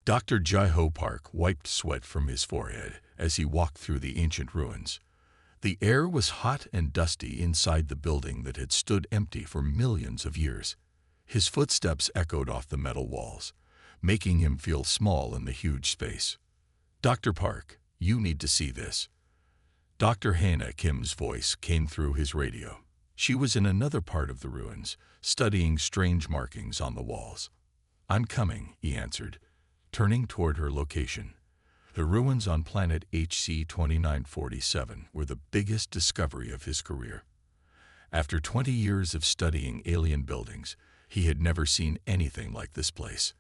Dr. Jai-Ho Park wiped sweat from his forehead as he walked through the ancient ruins. The air was hot and dusty inside the building that had stood empty for millions of years. His footsteps echoed off the metal walls, making him feel small in the huge space. "Dr. Park, you need to see this." Dr. Hannah Kim's voice came through his radio. She was in another part of the ruins, studying strange markings on the walls. "I'm coming," he answered, turning toward her location. The ruins on planet HC 2947 were the biggest discovery of his career. After 20 years of studying alien buildings, he had never seen anything like this place.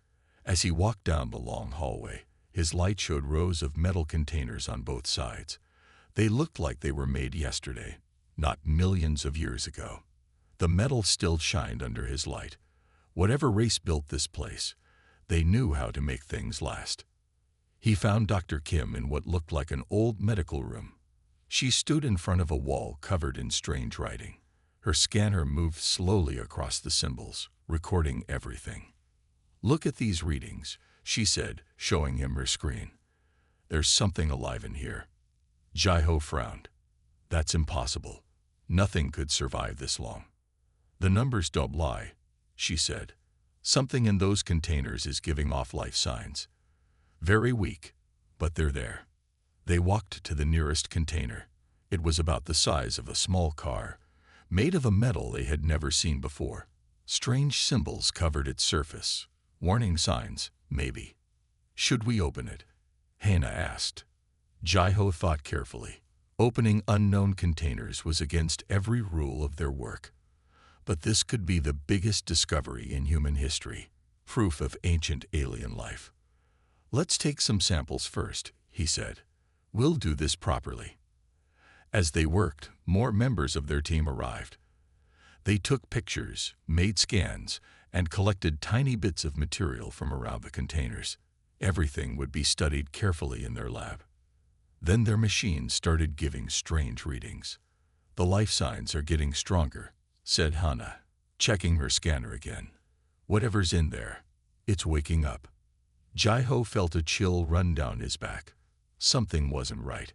As he walked down the long hallway, his light showed rows of metal containers on both sides. They looked like they were made yesterday, not millions of years ago. The metal still shined under his light. Whatever race built this place, they knew how to make things last. He found Dr. Kim in what looked like an old medical room. She stood in front of a wall covered in strange writing. Her scanner moved slowly across the symbols, recording everything. "Look at these readings," she said, showing him her screen. "There's something alive in here." Jai-Ho frowned. "That's impossible. Nothing could survive this long." "The numbers don't lie," she said. "Something in those containers is giving off life signs. Very weak, but they're there." They walked to the nearest container. It was about the size of a small car, made of a metal they had never seen before. Strange symbols covered its surface. Warning signs, maybe. "Should we open it?" Hannah asked. Jai-Ho thought carefully. Opening unknown containers was against every rule of their work. But this could be the biggest discovery in human history, proof of ancient alien life. "Let's take some samples first," he said. "We'll do this properly." As they worked, more members of their team arrived. They took pictures, made scans, and collected tiny bits of material from around the containers. Everything would be studied carefully in their lab. Then their machines started giving strange readings. "The life signs are getting stronger," said Hannah, checking her scanner again. "Whatever's in there, it's waking up." Jai-Ho felt a chill run down his back. Something wasn't right.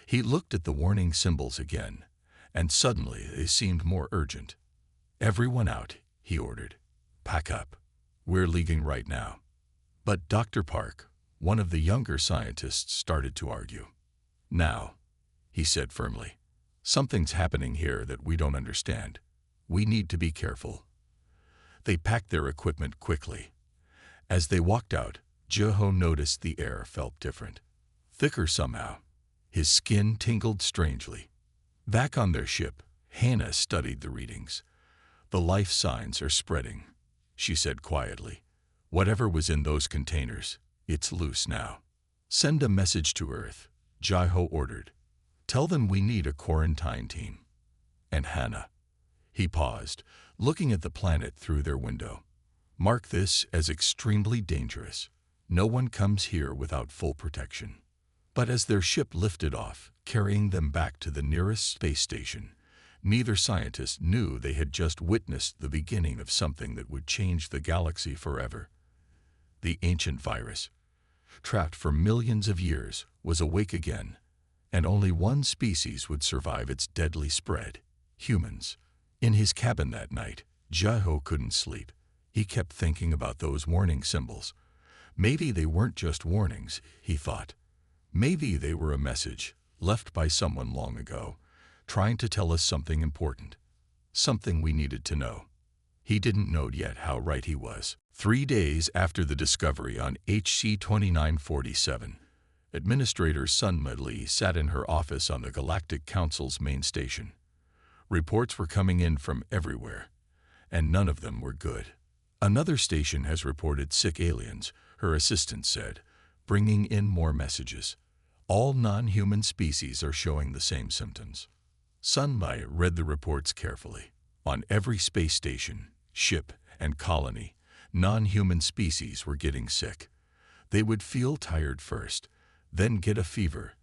He looked at the warning symbols again, and suddenly they seemed more urgent. "Everyone out," he ordered. "Pack up. We're leaving right now." But Dr. Park, one of the younger scientists, started to argue. "Now," he said firmly, "something's happening here that we don't understand. We need to be careful." They packed their equipment quickly. As they walked out, Jai-Ho noticed the air felt different. Thicker somehow. His skin tingled strangely. Back on their ship, Hannah studied the readings. "The life signs are spreading," she said quietly. "Whatever was in those containers, it's loose now." "Send a message to Earth," Jai-Ho ordered. "Tell them we need a quarantine team." "And Hannah." He paused, looking at the planet through their window. "Mark this as extremely dangerous. No one comes here without full protection." But as their ship lifted off, carrying them back to the nearest space station, neither scientist knew they had just witnessed the beginning of something that would change the galaxy forever. The ancient virus, trapped for millions of years, was awake again, and only one species would survive its deadly spread: humans. In his cabin that night, Jai-Ho couldn't sleep. He kept thinking about those warning symbols. Maybe they weren't just warnings, he thought. Maybe they were a message, left by someone long ago, trying to tell us something important, something we needed to know. He didn't know yet how right he was. 3 days after the discovery on HC 2947, Administrator Sunma Lee sat in her office on the Galactic Council's main station. Reports were coming in from everywhere, and none of them were good. "Another station has reported sick aliens," her assistant said, bringing in more messages. "All non-human species are showing the same symptoms." Sunma read the reports carefully. On every space station, ship, and colony, non-human species were getting sick. They would feel tired first, then get a fever,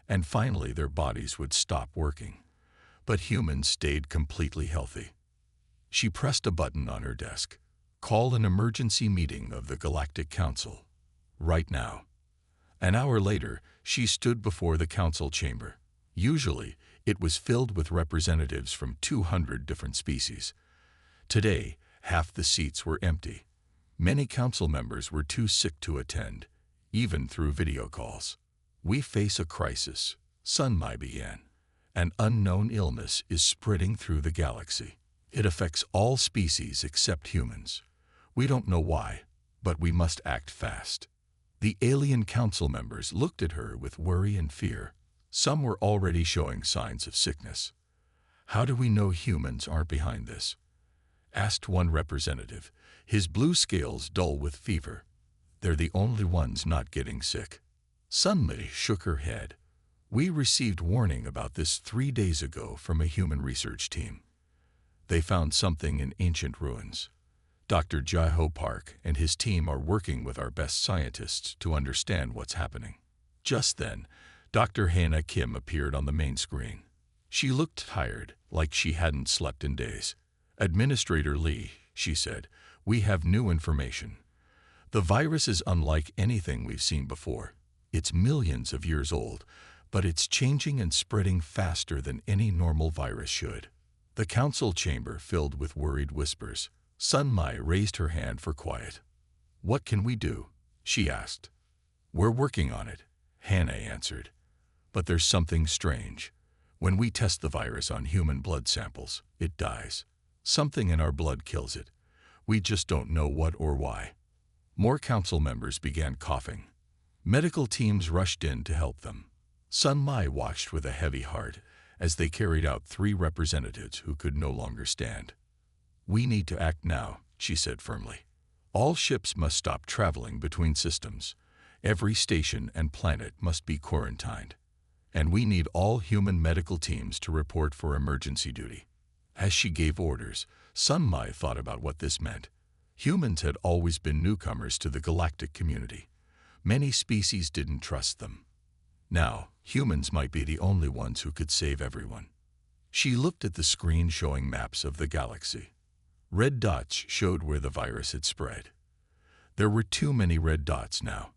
and finally their bodies would stop working. But humans stayed completely healthy. She pressed a button on her desk. "Call an emergency meeting of the Galactic Council. right now." An hour later, she stood before the council chamber. Usually, it was filled with representatives from 200 different species. Today, half the seats were empty. Many council members were too sick to attend, even through video calls. "We face a crisis," Sun Mai began. "An unknown illness is spreading through the galaxy. It affects all species except humans. We don't know why, but we must act fast." The alien council members looked at her with worry and fear. Some were already showing signs of sickness. "How do we know humans aren't behind this?" asked one representative, his blue scales dull with fever. "They're the only ones not getting sick." Sun Mai shook her head. "We received warning about this 3 days ago from a human research team. They found something in ancient ruins. Dr. Jai-Ho Park and his team are working with our best scientists to understand what's happening." Just then, Dr. Hannah Kim appeared on the main screen. She looked tired, like she hadn't slept in days. "Administrator Lee," she said, "we have new information. The virus is unlike anything we've seen before. It's millions of years old, but it's changing and spreading faster than any normal virus should." The council chamber filled with worried whispers. Sun Mai raised her hand for quiet. "What can we do?" she asked. "We're working on it," Hannah answered. "But there's something strange. When we test the virus on human blood samples, it dies. Something in our blood kills it. We just don't know what or why." More council members began coughing. Medical teams rushed in to help them. Sun Mai watched with a heavy heart as they carried out 3 representatives who could no longer stand. "We need to act now," she said firmly. "All ships must stop traveling between systems. Every station and planet must be quarantined. And we need all human medical teams to report for emergency duty." As she gave orders, Sun Mai thought about what this meant. Humans had always been newcomers to the galactic community. Many species didn't trust them. Now, humans might be the only ones who could save everyone. She looked at the screen showing maps of the galaxy. Red dots showed where the virus had spread. There were too many red dots now.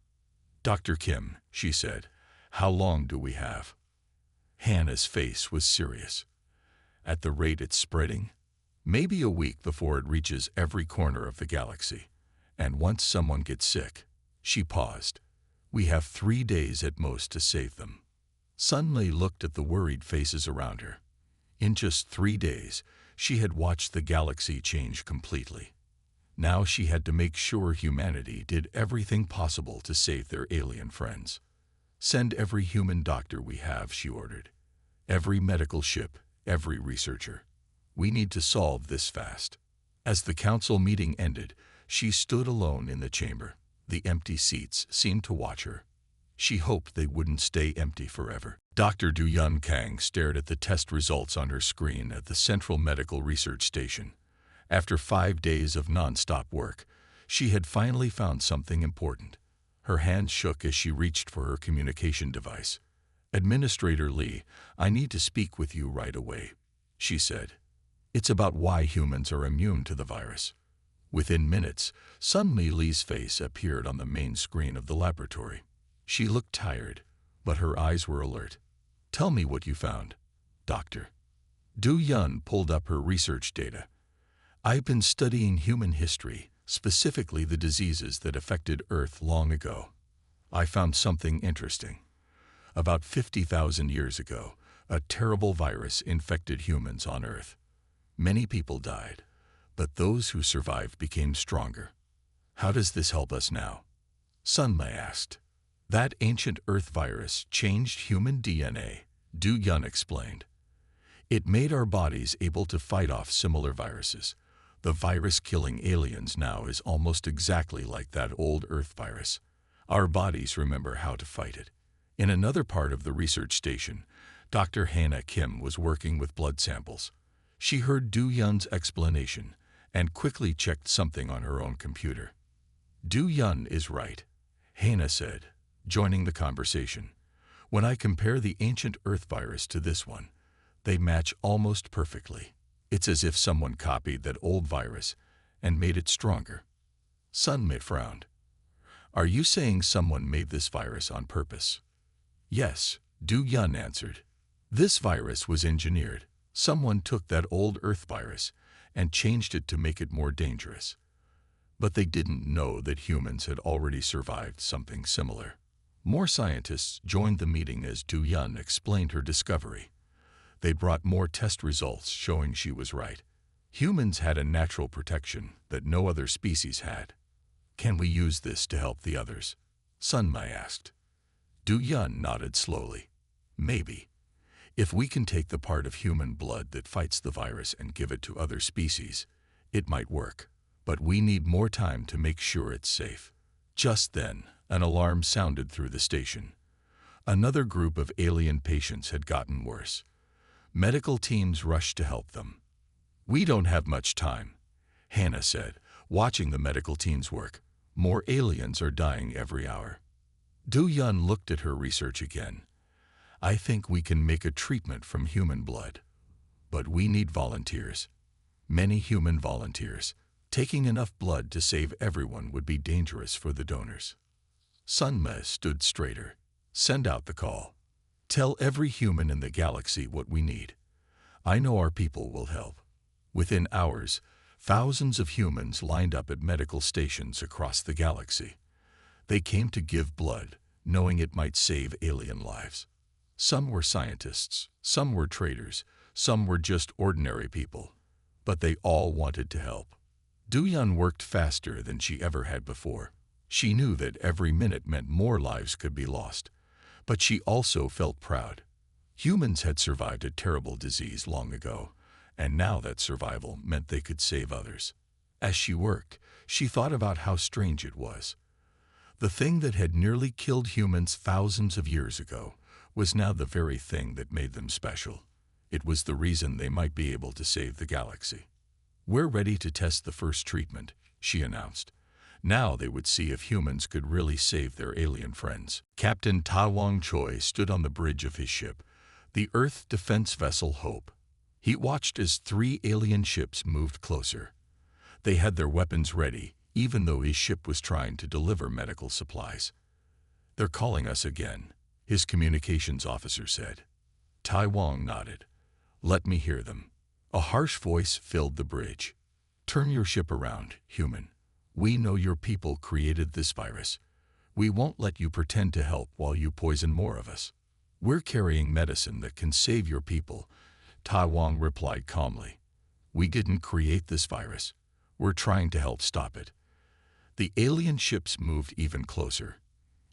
"Dr. Kim," she said, "how long do we have?" Hannah's face was serious. "At the rate it's spreading, maybe a week before it reaches every corner of the galaxy. And once someone gets sick," she paused, "we have 3 days at most to save them." Sun Mai looked at the worried faces around her. In just 3 days, she had watched the galaxy change completely. Now she had to make sure humanity did everything possible to save their alien friends. "Send every human doctor we have," she ordered. "Every medical ship, every researcher. We need to solve this fast." As the council meeting ended, she stood alone in the chamber. The empty seats seemed to watch her. She hoped they wouldn't stay empty forever. Dr. Du Yun Kang stared at the test results on her screen at the Central Medical Research Station. After 5 days of non-stop work, she had finally found something important. Her hands shook as she reached for her communication device. "Administrator Lee, I need to speak with you right away," she said. "It's about why humans are immune to the virus." Within minutes, Sun Mai Lee's face appeared on the main screen of the laboratory. She looked tired, but her eyes were alert. "Tell me what you found, Doctor." Du Yun pulled up her research data. "I've been studying human history, specifically the diseases that affected Earth long ago. I found something interesting. About 50,000 years ago, a terrible virus infected humans on Earth. Many people died, but those who survived became stronger. How does this help us now?" Sun Mai asked. "That ancient Earth virus changed human DNA," Du Yun explained. "It made our bodies able to fight off similar viruses. The virus killing aliens now is almost exactly like that old Earth virus. Our bodies remember how to fight it." In another part of the research station, Dr. Hannah Kim was working with blood samples. She heard Du Yun's explanation and quickly checked something on her own computer. "Du Yun is right," Hannah said, joining the conversation. "When I compare the ancient Earth virus to this one, they match almost perfectly. It's as if someone copied that old virus and made it stronger." Sun Mai frowned. Are you saying someone made this virus on purpose? Yes, Du Yun answered. This virus was engineered. Someone took that old Earth virus and changed it to make it more dangerous. But they didn't know that humans had already survived something similar. More scientists joined the meeting as Du Yun explained her discovery. They brought more test results showing she was right. Humans had a natural protection that no other species had. Can we use this to help the others? Sun Mai asked. Du Yun nodded slowly. Maybe. If we can take the part of human blood that fights the virus and give it to other species, it might work. But we need more time to make sure it's safe. Just then, an alarm sounded through the station. Another group of alien patients had gotten worse. Medical teams rushed to help them. We don't have much time, Hannah said, watching the medical teams work. More aliens are dying every hour. Du Yun looked at her research again. I think we can make a treatment from human blood. But we need volunteers. Many human volunteers. Taking enough blood to save everyone would be dangerous for the donors. Sun Ma stood straighter. Send out the call. Tell every human in the galaxy what we need. I know our people will help. Within hours, thousands of humans lined up at medical stations across the galaxy. They came to give blood, knowing it might save alien lives. Some were scientists, some were traders, some were just ordinary people. But they all wanted to help. Du Yun worked faster than she ever had before. She knew that every minute meant more lives could be lost. But she also felt proud. Humans had survived a terrible disease long ago, and now that survival meant they could save others. As she worked, she thought about how strange it was. The thing that had nearly killed humans thousands of years ago was now the very thing that made them special. It was the reason they might be able to save the galaxy. We're ready to test the first treatment, she announced. Now they would see if humans could really save their alien friends. Captain Ta Wong Choi stood on the bridge of his ship, the Earth defense vessel Hope. He watched as 3 alien ships moved closer. They had their weapons ready, even though his ship was trying to deliver medical supplies. They're calling us again, his communications officer said. Tai Wong nodded. Let me hear them. A harsh voice filled the bridge. Turn your ship around, human. We know your people created this virus. We won't let you pretend to help while you poison more of us. We're carrying medicine that can save your people, Ta Wong replied calmly. We didn't create this virus. We're trying to help stop it. The alien ships moved even closer.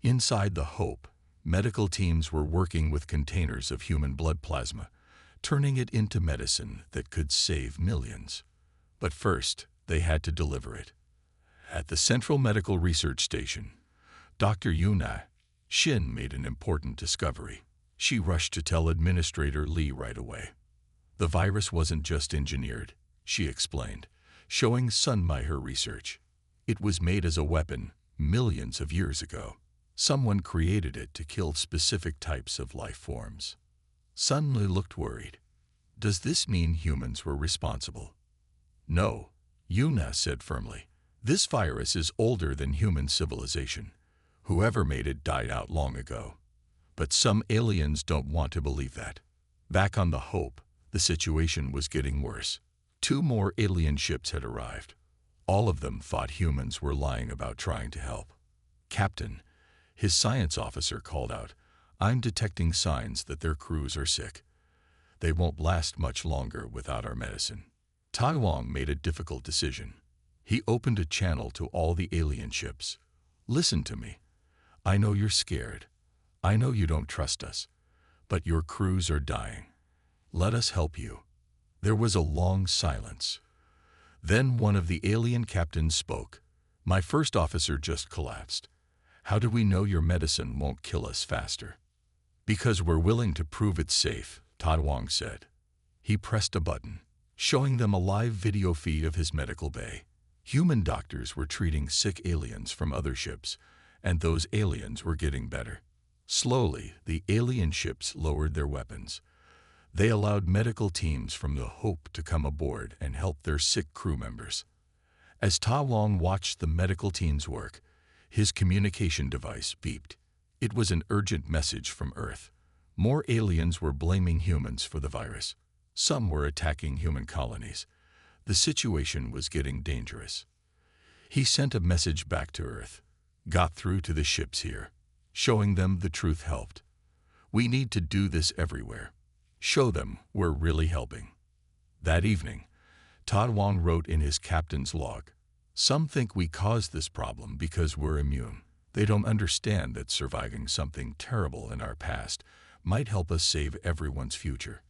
Inside the Hope, medical teams were working with containers of human blood plasma, turning it into medicine that could save millions. But first, they had to deliver it. At the Central Medical Research Station, Dr. Yuna Shin made an important discovery. She rushed to tell Administrator Lee right away. The virus wasn't just engineered, she explained, showing Sun Mai her research. It was made as a weapon millions of years ago. Someone created it to kill specific types of life forms. Sun Li looked worried. Does this mean humans were responsible? No, Yuna said firmly. This virus is older than human civilization. Whoever made it died out long ago. But some aliens don't want to believe that. Back on the Hope, the situation was getting worse. 2 more alien ships had arrived. All of them thought humans were lying about trying to help. Captain, his science officer called out, I'm detecting signs that their crews are sick. They won't last much longer without our medicine. Tai Wong made a difficult decision. He opened a channel to all the alien ships. Listen to me. I know you're scared. I know you don't trust us. But your crews are dying. Let us help you. There was a long silence. Then one of the alien captains spoke. My first officer just collapsed. How do we know your medicine won't kill us faster? Because we're willing to prove it's safe, Tai Wong said. He pressed a button, showing them a live video feed of his medical bay. Human doctors were treating sick aliens from other ships, and those aliens were getting better. Slowly, the alien ships lowered their weapons. They allowed medical teams from the Hope to come aboard and help their sick crew members. As Ta Wong watched the medical teams work, His communication device beeped. It was an urgent message from Earth. More aliens were blaming humans for the virus. Some were attacking human colonies. The situation was getting dangerous. He sent a message back to Earth. Got through to the ships here. Showing them the truth helped. We need to do this everywhere. Show them we're really helping. That evening, Todd Wong wrote in his captain's log, "Some think we caused this problem because we're immune. They don't understand that surviving something terrible in our past might help us save everyone's future.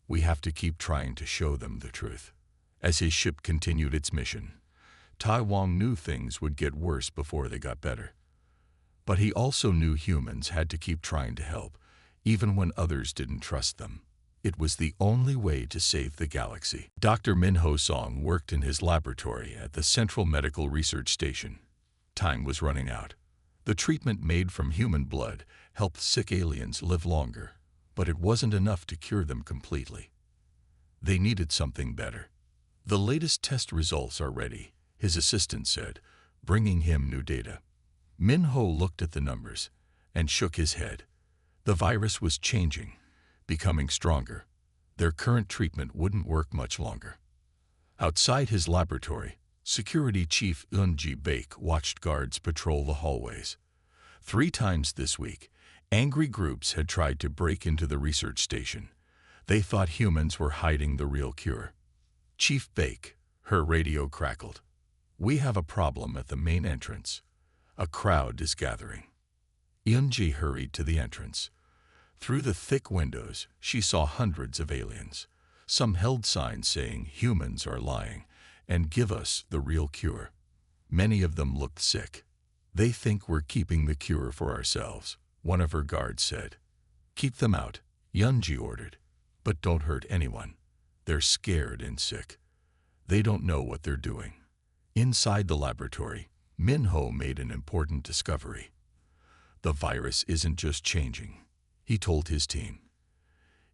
We have to keep trying to show them the truth." As his ship continued its mission, Todd Wong knew things would get worse before they got better. But he also knew humans had to keep trying to help, even when others didn't trust them. It was the only way to save the galaxy. Dr. Min-Ho Song worked in his laboratory at the Central Medical Research Station. Time was running out. The treatment made from human blood helped sick aliens live longer, but it wasn't enough to cure them completely. They needed something better. "The latest test results are ready," his assistant said, bringing him new data. Min-Ho looked at the numbers and shook his head. The virus was changing, becoming stronger. Their current treatment wouldn't work much longer. Outside his laboratory, Security Chief Eun-ji Baek watched guards patrol the hallways. 3 times this week, angry groups had tried to break into the research station. They thought humans were hiding the real cure. "Chief Baek," her radio crackled. "We have a problem at the main entrance. A crowd is gathering." Eun-ji hurried to the entrance. Through the thick windows, she saw hundreds of aliens. Some held signs saying, "Humans are lying, and give us the real cure." Many of them looked sick. "They think we're keeping the cure for ourselves," one of her guards said. "Keep them out," Eun-ji ordered. "But don't hurt anyone. They're scared and sick. They don't know what they're doing." Inside the laboratory, Min-Ho made an important discovery. "The virus isn't just changing," he told his team.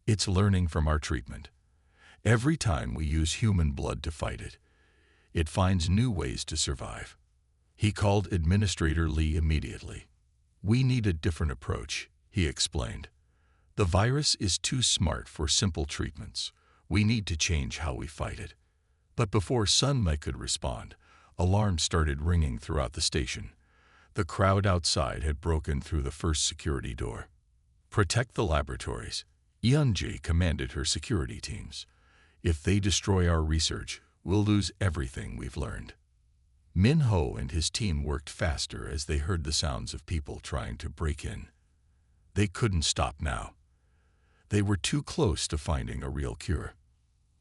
"It's learning from our treatment. Every time we use human blood to fight it, it finds new ways to survive." He called Administrator Lee immediately. "We need a different approach," he explained. "The virus is too smart for simple treatments. We need to change how we fight it." But before Sun Mai could respond, alarms started ringing throughout the station. The crowd outside had broken through the first security door. "Protect the laboratories," Eun-ji commanded her security teams. "If they destroy our research, we'll lose everything we've learned." Min-Ho and his team worked faster as they heard the sounds of people trying to break in. They couldn't stop now. They were too close to finding a real cure.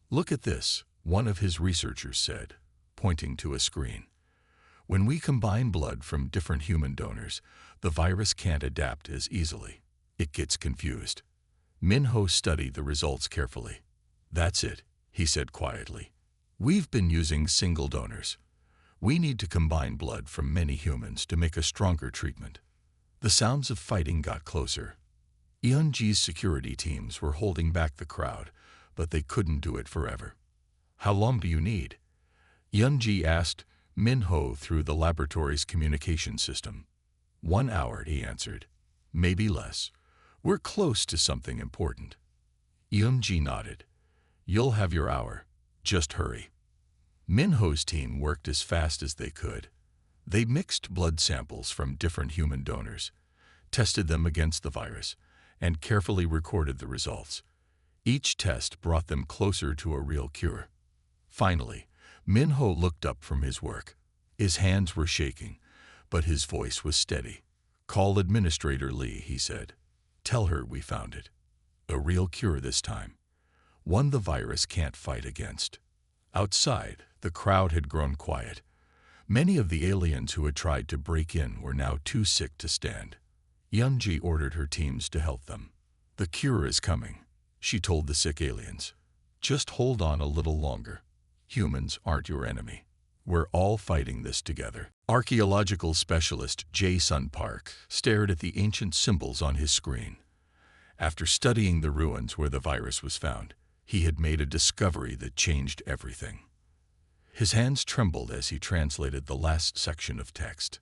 "Look at this," one of his researchers said, pointing to a screen. "When we combine blood from different human donors, the virus can't adapt as easily. It gets confused." Min-Ho studied the results carefully. "That's it," he said quietly. "We've been using single donors. We need to combine blood from many humans to make a stronger treatment." The sounds of fighting got closer. Eun-ji's security teams were holding back the crowd, but they couldn't do it forever. "How long do you need?" Eun-ji asked Min-Ho through the laboratory's communication system. "1 hour," he answered. "Maybe less. We're close to something important." Eun-ji nodded. "You'll have your hour. Just hurry." Min-Ho's team worked as fast as they could. They mixed blood samples from different human donors, tested them against the virus, and carefully recorded the results. Each test brought them closer to a real cure. Finally, Min-Ho looked up from his work. His hands were shaking, but his voice was steady. "Call Administrator Lee," he said. "Tell her we found it. A real cure this time. One the virus can't fight against." Outside, the crowd had grown quiet. Many of the aliens who had tried to break in were now too sick to stand. Eun-ji ordered her teams to help them. "The cure is coming," she told the sick aliens. "Just hold on a little longer. Humans aren't your enemy. We're all fighting this together." Archaeological specialist Jae-sun Park stared at the ancient symbols on his screen. After studying the ruins where the virus was found, he had made a discovery that changed everything. His hands trembled as he translated the last section of text.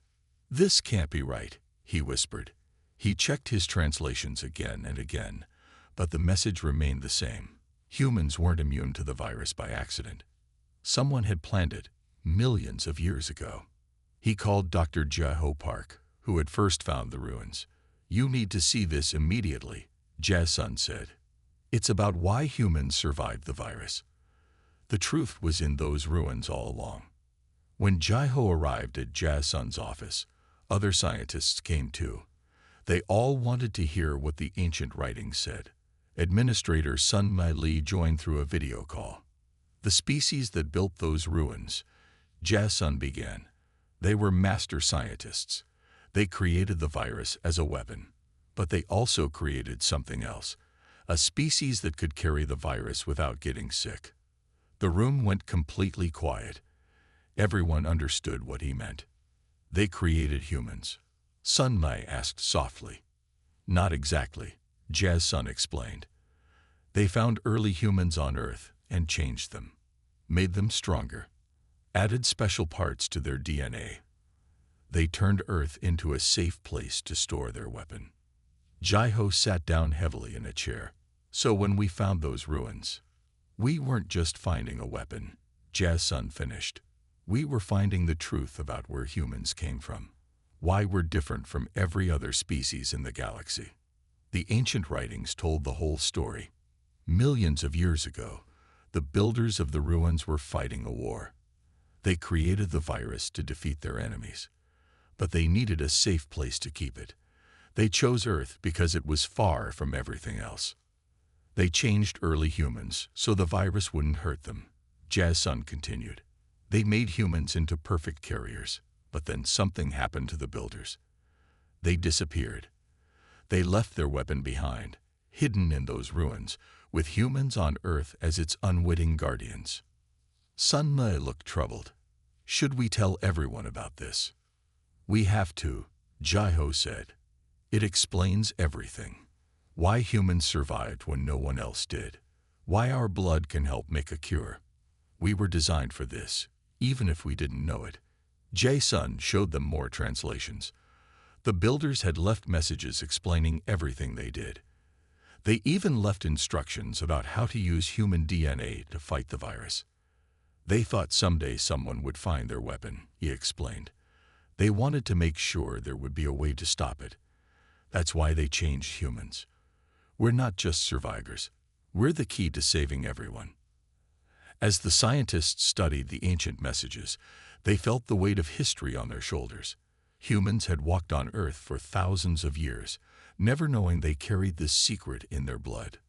"This can't be right," he whispered. He checked his translations again and again, but the message remained the same. Humans weren't immune to the virus by accident. Someone had planned it millions of years ago. He called Dr. Jaho Park, who had first found the ruins. "You need to see this immediately," Jason said. "It's about why humans survived the virus." The truth was in those ruins all along. When Jaho arrived at Jason's office, other scientists came too. They all wanted to hear what the ancient writings said. Administrator Sun Mai Lee joined through a video call. "The species that built those ruins," Jason began, "they were master scientists. They created the virus as a weapon. But they also created something else, a species that could carry the virus without getting sick." The room went completely quiet. Everyone understood what he meant. "They created humans?" Sun Mai asked softly. "Not exactly," Jason explained. "They found early humans on Earth and changed them, made them stronger, added special parts to their DNA. They turned Earth into a safe place to store their weapon." Jaiho sat down heavily in a chair. "So when we found those ruins, we weren't just finding a weapon," Jason finished. "We were finding the truth about where humans came from, why we're different from every other species in the galaxy." The ancient writings told the whole story. Millions of years ago, the builders of the ruins were fighting a war. They created the virus to defeat their enemies, but they needed a safe place to keep it. They chose Earth because it was far from everything else. They changed early humans so the virus wouldn't hurt them. Jason continued. "They made humans into perfect carriers, but then something happened to the builders. They disappeared. They left their weapon behind, hidden in those ruins, with humans on Earth as its unwitting guardians." Sun Mai looked troubled. "Should we tell everyone about this?" "We have to," Jaiho said. "It explains everything. Why humans survived when no one else did. Why our blood can help make a cure. We were designed for this, even if we didn't know it." Jason showed them more translations. The builders had left messages explaining everything they did. They even left instructions about how to use human DNA to fight the virus. "They thought someday someone would find their weapon," he explained. "They wanted to make sure there would be a way to stop it. That's why they changed humans. We're not just survivors. We're the key to saving everyone." As the scientists studied the ancient messages, they felt the weight of history on their shoulders. Humans had walked on Earth for thousands of years, never knowing they carried this secret in their blood.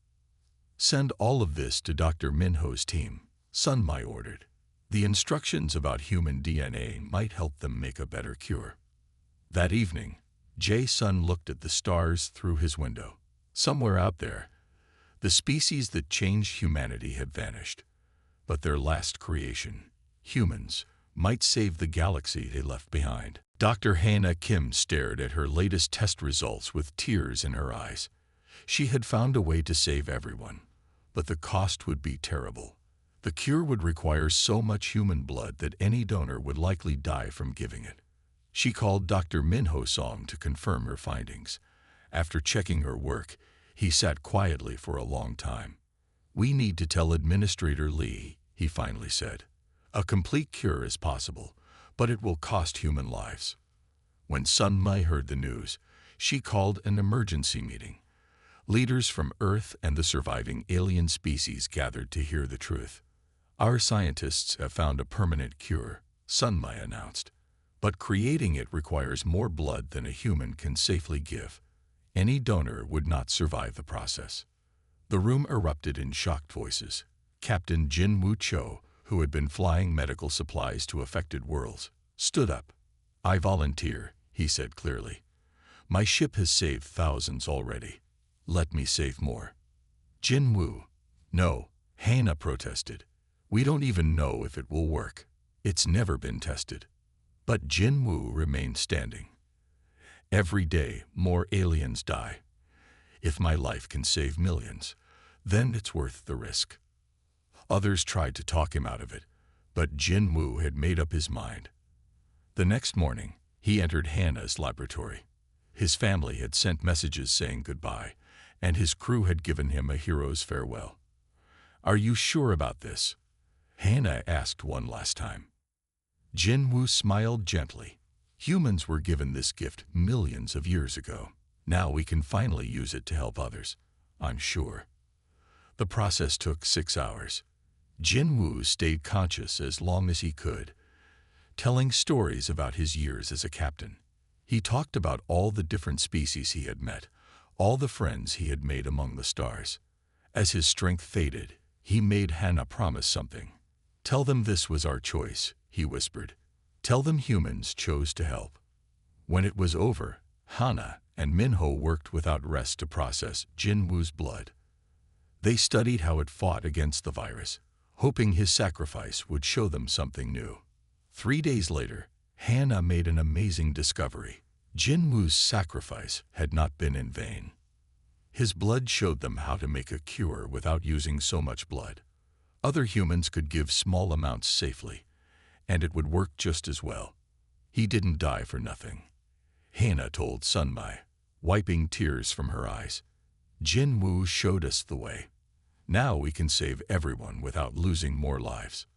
"Send all of this to Dr. Minho's team," Sun Mai ordered. "The instructions about human DNA might help them make a better cure." That evening, Jason looked at the stars through his window. Somewhere out there, the species that changed humanity had vanished. But their last creation, humans, might save the galaxy they left behind. Dr. Hannah Kim stared at her latest test results with tears in her eyes. She had found a way to save everyone, but the cost would be terrible. The cure would require so much human blood that any donor would likely die from giving it. She called Dr. Minho Song to confirm her findings. After checking her work, he sat quietly for a long time. "We need to tell Administrator Lee," he finally said. "A complete cure is possible, but it will cost human lives." When Sun Mai heard the news, she called an emergency meeting. Leaders from Earth and the surviving alien species gathered to hear the truth. "Our scientists have found a permanent cure," Sun Mai announced. "But creating it requires more blood than a human can safely give. Any donor would not survive the process." The room erupted in shocked voices. Captain Jin Woo Cho, who had been flying medical supplies to affected worlds, stood up. "I volunteer," he said clearly. "My ship has saved thousands already. Let me save more." Jin Woo. "No," Hannah protested. "We don't even know if it will work. It's never been tested." But Jin Woo remained standing. "Every day, more aliens die. If my life can save millions, then it's worth the risk." Others tried to talk him out of it, but Jin Woo had made up his mind. The next morning, He entered Hannah's laboratory. His family had sent messages saying goodbye, and his crew had given him a hero's farewell. "Are you sure about this?" Hannah asked one last time. Jinwoo smiled gently. "Humans were given this gift millions of years ago. Now we can finally use it to help others, I'm sure." The process took 6 hours. Jinwoo stayed conscious as long as he could, telling stories about his years as a captain. He talked about all the different species he had met, all the friends he had made among the stars. As his strength faded, he made Hannah promise something. "Tell them this was our choice," he whispered. "Tell them humans chose to help." When it was over, Hannah and Minho worked without rest to process Jinwoo's blood. They studied how it fought against the virus, hoping his sacrifice would show them something new. 3 days later, Hannah made an amazing discovery. Jinwoo's sacrifice had not been in vain. His blood showed them how to make a cure without using so much blood. Other humans could give small amounts safely, and it would work just as well. He didn't die for nothing. Hannah told Sunmai, wiping tears from her eyes. "Jinwoo showed us the way. Now we can save everyone without losing more lives."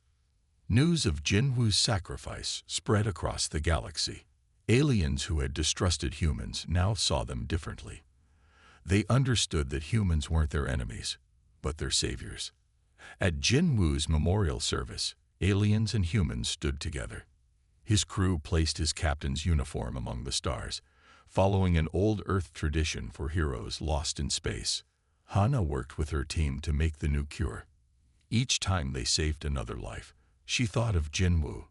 News of Jinwoo's sacrifice spread across the galaxy. Aliens who had distrusted humans now saw them differently. They understood that humans weren't their enemies, but their saviors. At Jinwoo's memorial service, aliens and humans stood together. His crew placed his captain's uniform among the stars, following an old Earth tradition for heroes lost in space. Hannah worked with her team to make the new cure. Each time they saved another life, she thought of Jinwoo.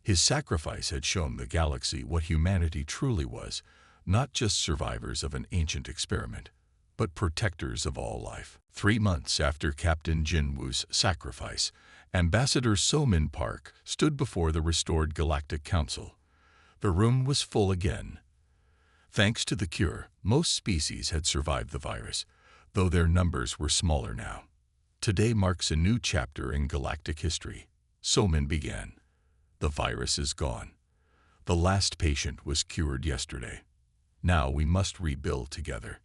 His sacrifice had shown the galaxy what humanity truly was, not just survivors of an ancient experiment, but protectors of all life. 3 months after Captain Jinwoo's sacrifice, Ambassador Somin Park stood before the restored Galactic Council. The room was full again. Thanks to the cure, most species had survived the virus, though their numbers were smaller now. Today marks a new chapter in galactic history. Somin began. "The virus is gone. The last patient was cured yesterday. Now we must rebuild together."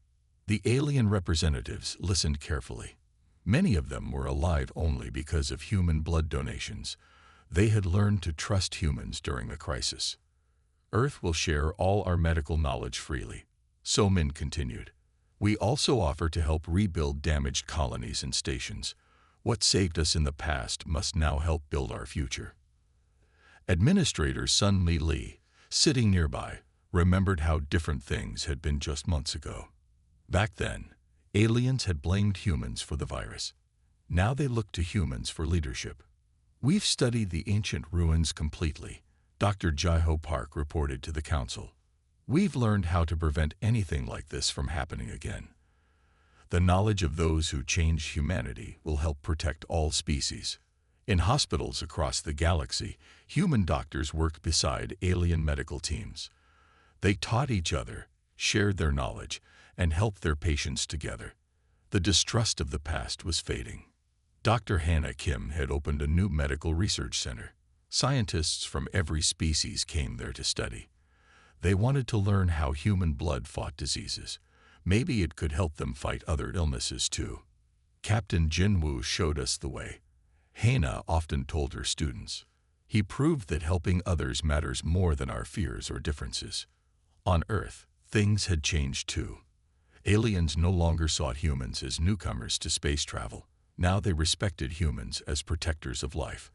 The alien representatives listened carefully. Many of them were alive only because of human blood donations. They had learned to trust humans during the crisis. "Earth will share all our medical knowledge freely," Somin continued. "We also offer to help rebuild damaged colonies and stations. What saved us in the past must now help build our future." Administrator Sun Mi Lee, sitting nearby, remembered how different things had been just months ago. Back then, aliens had blamed humans for the virus. Now they looked to humans for leadership. "We've studied the ancient ruins completely," Dr. Jaiho Park reported to the council. "We've learned how to prevent anything like this from happening again. The knowledge of those who changed humanity will help protect all species." In hospitals across the galaxy, human doctors worked beside alien medical teams. They taught each other, shared their knowledge, and helped their patients together. The distrust of the past was fading. Dr. Hannah Kim had opened a new medical research center. Scientists from every species came there to study. They wanted to learn how human blood fought diseases. Maybe it could help them fight other illnesses too. Captain Jinwoo showed us the way. Hannah often told her students. He proved that helping others matters more than our fears or differences. On Earth, things had changed too. Aliens no longer sought humans as newcomers to space travel. Now they respected humans as protectors of life.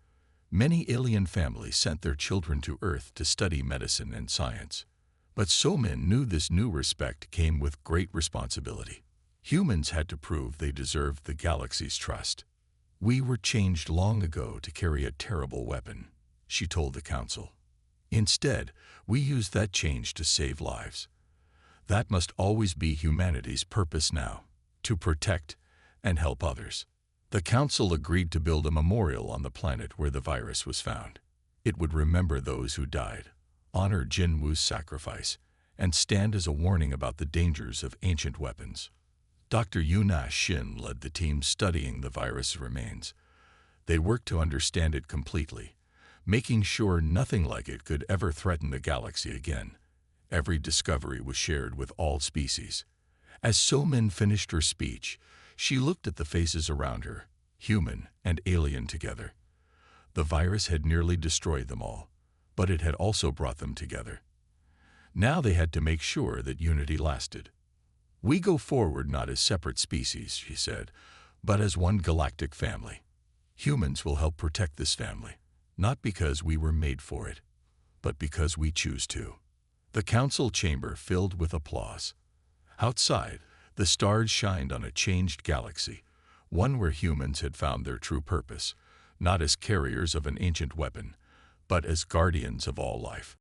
Many alien families sent their children to Earth to study medicine and science. But Somin knew this new respect came with great responsibility. Humans had to prove they deserved the galaxy's trust. "We were changed long ago to carry a terrible weapon," she told the council. "Instead, we use that change to save lives. That must always be humanity's purpose now, to protect and help others." The council agreed to build a memorial on the planet where the virus was found. It would remember those who died, honor Jinwoo's sacrifice, and stand as a warning about the dangers of ancient weapons. Dr. Yuna Shin led the team studying the virus remains. They worked to understand it completely, making sure nothing like it could ever threaten the galaxy again. Every discovery was shared with all species. As Somin finished her speech, she looked at the faces around her, human and alien together. The virus had nearly destroyed them all, but it had also brought them together. Now they had to make sure that unity lasted. "We go forward not as separate species," she said, "but as one galactic family. Humans will help protect this family, not because we were made for it, but because we choose to." The council chamber filled with applause. Outside, the stars shined on a changed galaxy, one where humans had found their true purpose, not as carriers of an ancient weapon, but as guardians of all life.